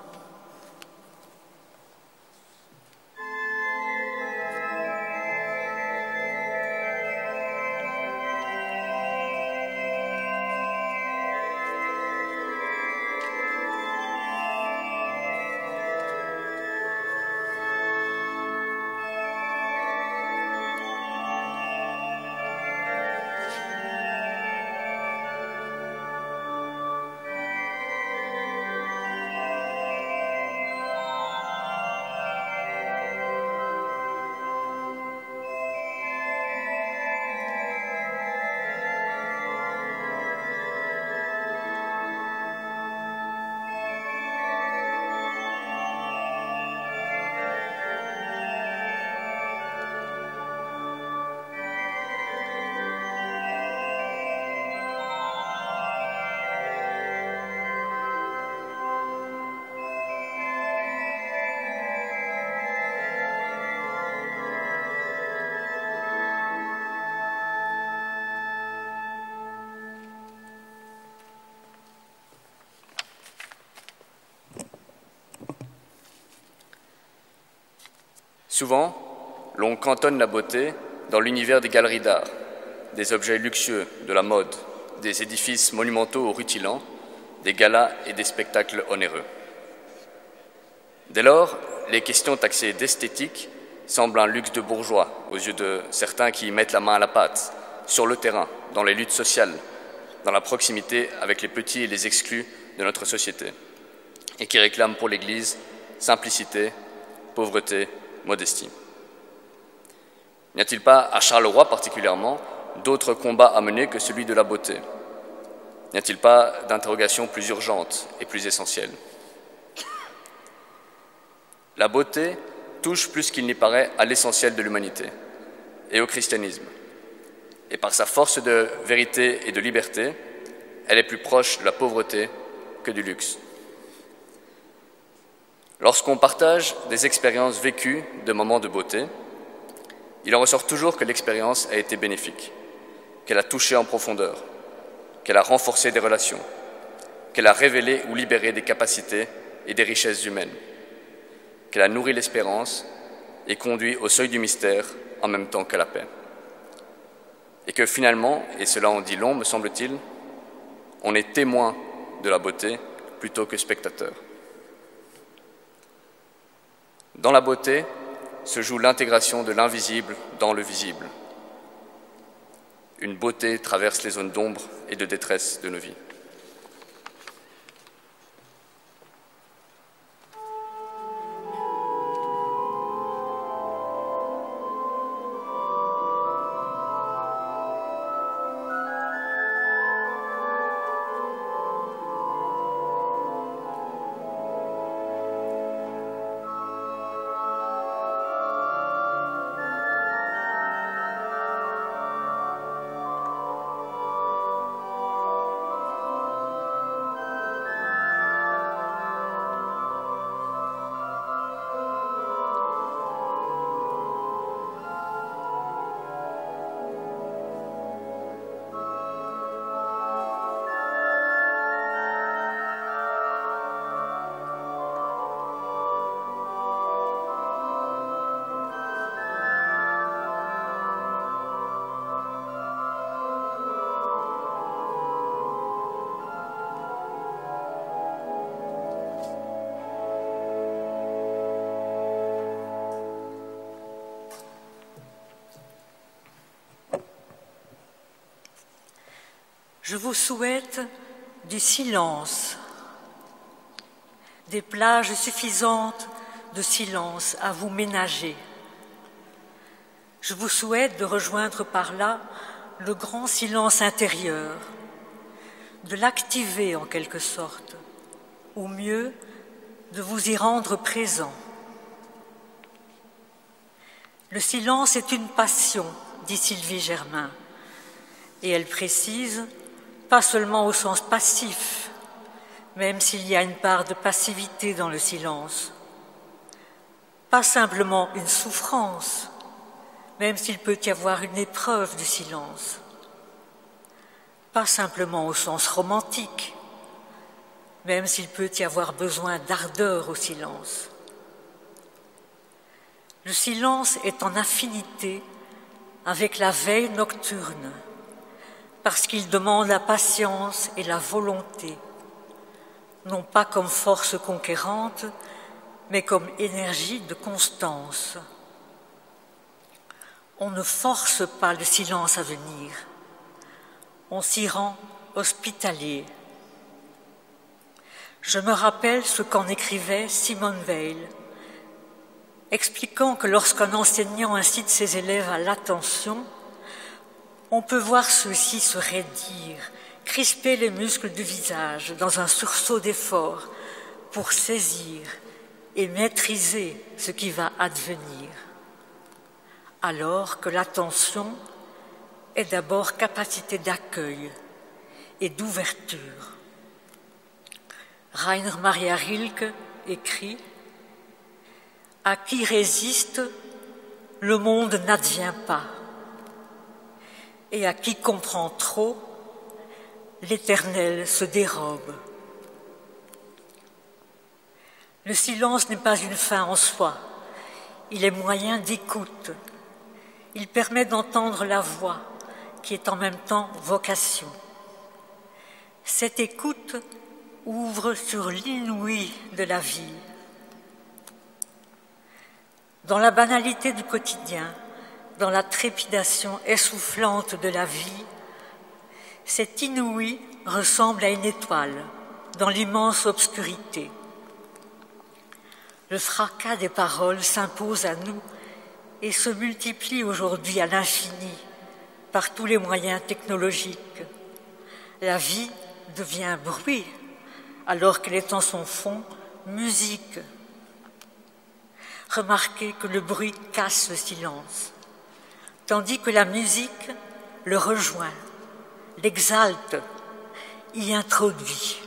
Souvent, l'on cantonne la beauté dans l'univers des galeries d'art, des objets luxueux, de la mode, des édifices monumentaux ou rutilants, des galas et des spectacles onéreux. Dès lors, les questions taxées d'esthétique semblent un luxe de bourgeois aux yeux de certains qui mettent la main à la pâte, sur le terrain, dans les luttes sociales, dans la proximité avec les petits et les exclus de notre société, et qui réclament pour l'Église simplicité, pauvreté, modestie. N'y a-t-il pas, à Charleroi particulièrement, d'autres combats à mener que celui de la beauté? N'y a-t-il pas d'interrogations plus urgentes et plus essentielles? La beauté touche plus qu'il n'y paraît à l'essentiel de l'humanité et au christianisme. Et par sa force de vérité et de liberté, elle est plus proche de la pauvreté que du luxe. Lorsqu'on partage des expériences vécues de moments de beauté, il en ressort toujours que l'expérience a été bénéfique, qu'elle a touché en profondeur, qu'elle a renforcé des relations, qu'elle a révélé ou libéré des capacités et des richesses humaines, qu'elle a nourri l'espérance et conduit au seuil du mystère en même temps qu'à la paix. Et que finalement, et cela en dit long me semble-t-il, on est témoin de la beauté plutôt que spectateur. Dans la beauté se joue l'intégration de l'invisible dans le visible. une beauté traverse les zones d'ombre et de détresse de nos vies. Je vous souhaite du silence, des plages suffisantes de silence à vous ménager. Je vous souhaite de rejoindre par là le grand silence intérieur, de l'activer en quelque sorte, ou mieux, de vous y rendre présent. Le silence est une passion, dit Sylvie Germain, et elle précise, pas seulement au sens passif, même s'il y a une part de passivité dans le silence, pas simplement une souffrance, même s'il peut y avoir une épreuve du silence, pas simplement au sens romantique, même s'il peut y avoir besoin d'ardeur au silence. Le silence est en affinité avec la veille nocturne, parce qu'il demande la patience et la volonté, non pas comme force conquérante, mais comme énergie de constance. On ne force pas le silence à venir, on s'y rend hospitalier. Je me rappelle ce qu'en écrivait Simone Weil, expliquant que lorsqu'un enseignant incite ses élèves à l'attention, on peut voir ceux-ci se raidir, crisper les muscles du visage dans un sursaut d'effort pour saisir et maîtriser ce qui va advenir. Alors que l'attention est d'abord capacité d'accueil et d'ouverture. Rainer Maria Rilke écrit « À qui résiste, le monde n'advient pas. Et à qui comprend trop, l'Éternel se dérobe. » Le silence n'est pas une fin en soi, il est moyen d'écoute. Il permet d'entendre la voix, qui est en même temps vocation. Cette écoute ouvre sur l'inouï de la vie. Dans la banalité du quotidien, dans la trépidation essoufflante de la vie, cet inouï ressemble à une étoile dans l'immense obscurité. Le fracas des paroles s'impose à nous et se multiplie aujourd'hui à l'infini par tous les moyens technologiques. La vie devient bruit alors qu'elle est en son fond musique. Remarquez que le bruit casse le silence, tandis que la musique le rejoint, l'exalte, y introduit.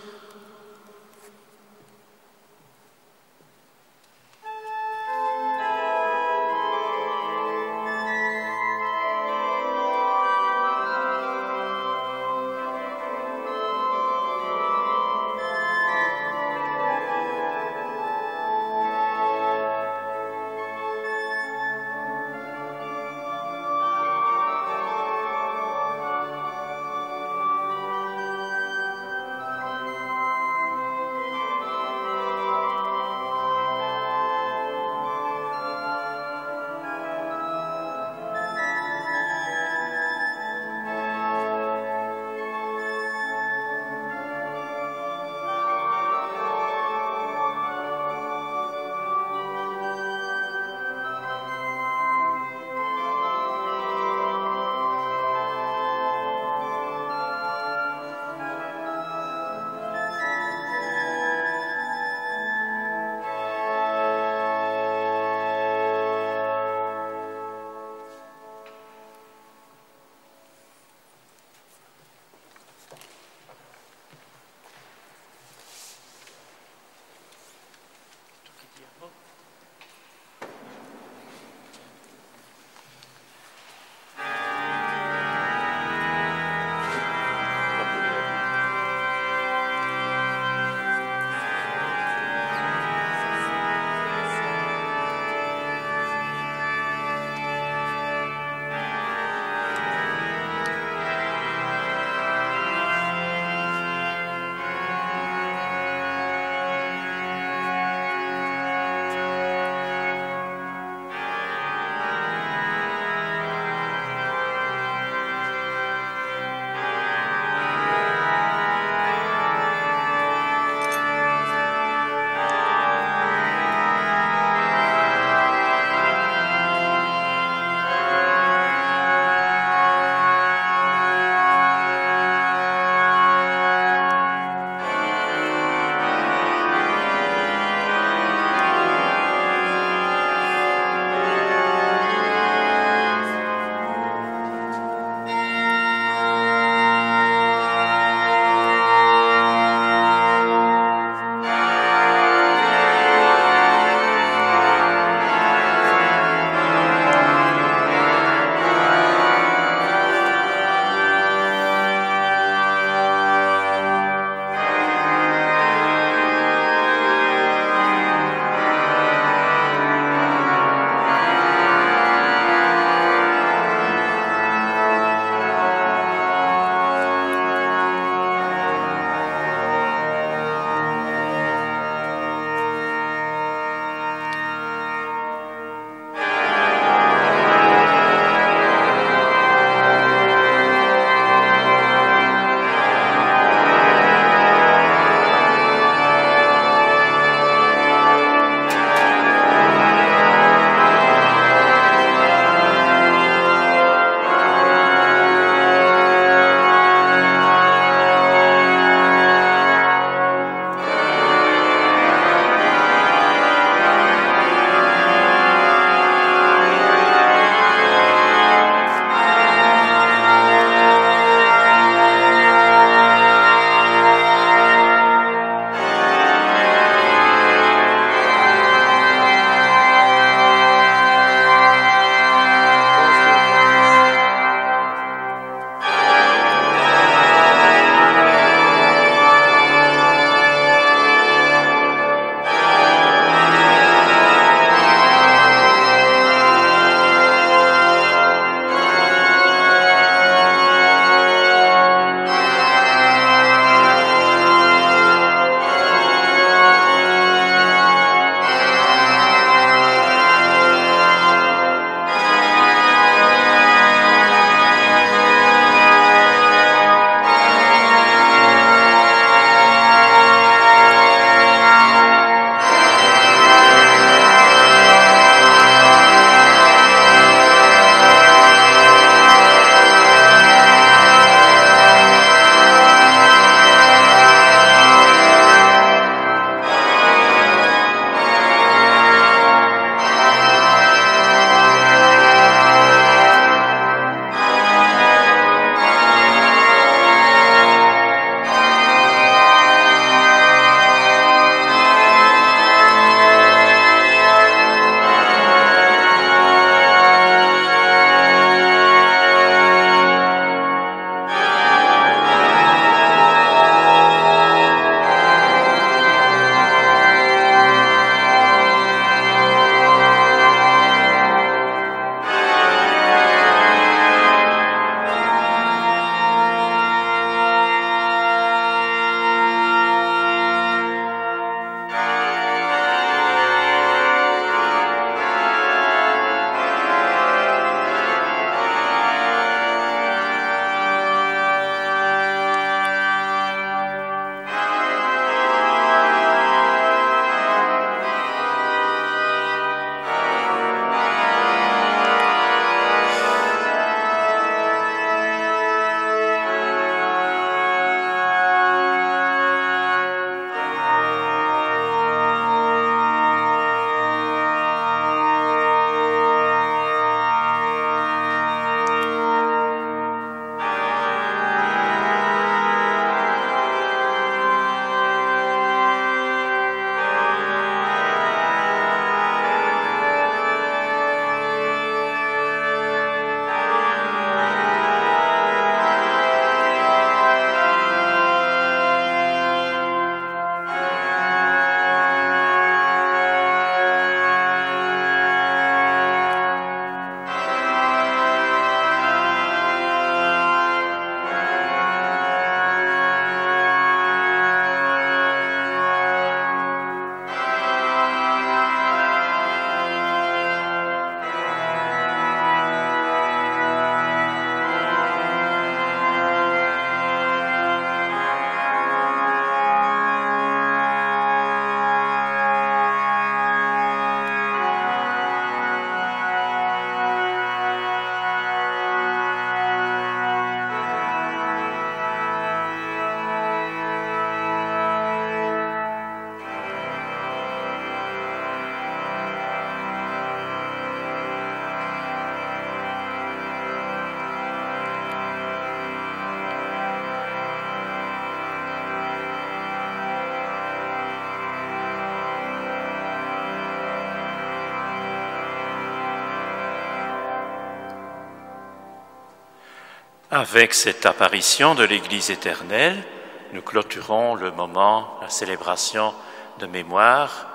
Avec cette apparition de l'Église éternelle, nous clôturons le moment, la célébration de mémoire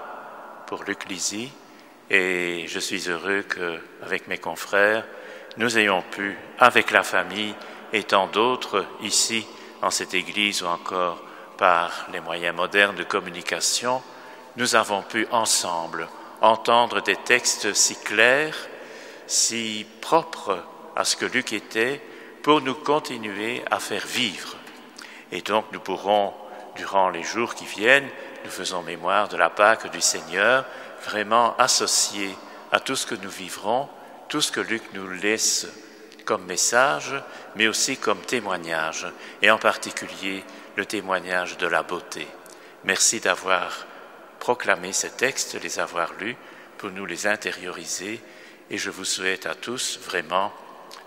pour Luc Lizy, et je suis heureux qu'avec mes confrères, nous ayons pu, avec la famille et tant d'autres ici, en cette Église ou encore par les moyens modernes de communication, nous avons pu ensemble entendre des textes si clairs, si propres à ce que Luc était, pour nous continuer à faire vivre. Et donc nous pourrons, durant les jours qui viennent, nous faisons mémoire de la Pâque du Seigneur, vraiment associer à tout ce que nous vivrons, tout ce que Luc nous laisse comme message, mais aussi comme témoignage, et en particulier le témoignage de la beauté. Merci d'avoir proclamé ces textes, les avoir lus, pour nous les intérioriser, et je vous souhaite à tous vraiment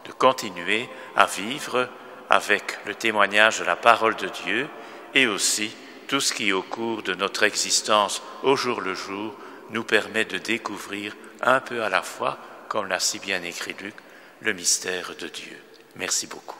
de continuer à vivre avec le témoignage de la parole de Dieu et aussi tout ce qui, au cours de notre existence au jour le jour, nous permet de découvrir un peu à la fois, comme l'a si bien écrit Luc, le mystère de Dieu. Merci beaucoup.